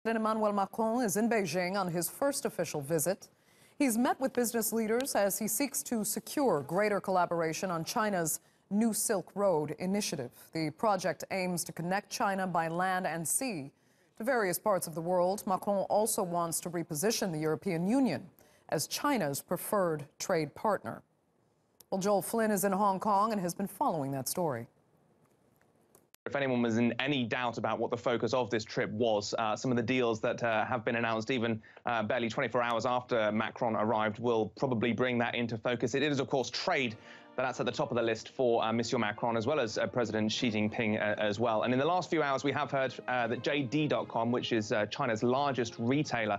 President Emmanuel Macron is in Beijing on his first official visit. He's met with business leaders as he seeks to secure greater collaboration on China's New Silk Road initiative. The project aims to connect China by land and sea to various parts of the world. Macron also wants to reposition the European Union as China's preferred trade partner. Well, Joel Flynn is in Hong Kong and has been following that story. If anyone was in any doubt about what the focus of this trip was, some of the deals that have been announced even barely 24 hours after Macron arrived will probably bring that into focus. It is, of course, trade. That's at the top of the list for Monsieur Macron, as well as President Xi Jinping as well. And in the last few hours, we have heard that JD.com, which is China's largest retailer,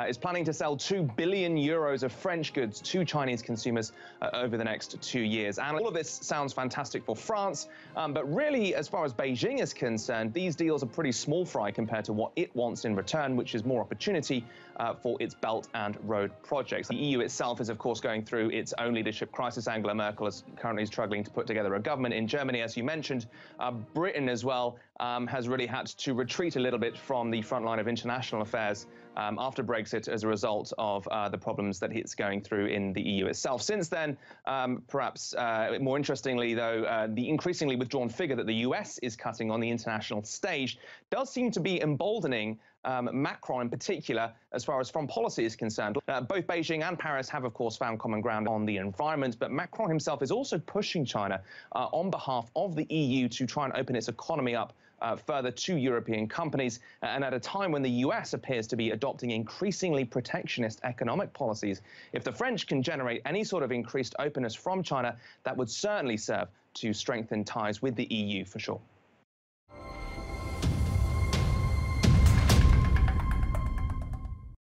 is planning to sell 2 billion euros of French goods to Chinese consumers over the next 2 years. And all of this sounds fantastic for France, but really, as far as Beijing is concerned, these deals are pretty small fry compared to what it wants in return, which is more opportunity for its Belt and Road projects. The EU itself is, of course, going through its own leadership crisis. Angela Merkel is currently struggling to put together a government. In Germany, as you mentioned, Britain as well has really had to retreat a little bit from the front line of international affairs after Brexit as a result of the problems that it's going through in the EU itself. Since then, perhaps more interestingly, though, the increasingly withdrawn figure that the US is cutting on the international stage does seem to be emboldening Macron in particular, as far as foreign policy is concerned. Both Beijing and Paris have, of course, found common ground on the environment, but Macron himself is also pushing China on behalf of the EU to try and open its economy up further to European companies, and at a time when the US appears to be adopting increasingly protectionist economic policies. If the French can generate any sort of increased openness from China, that would certainly serve to strengthen ties with the EU for sure.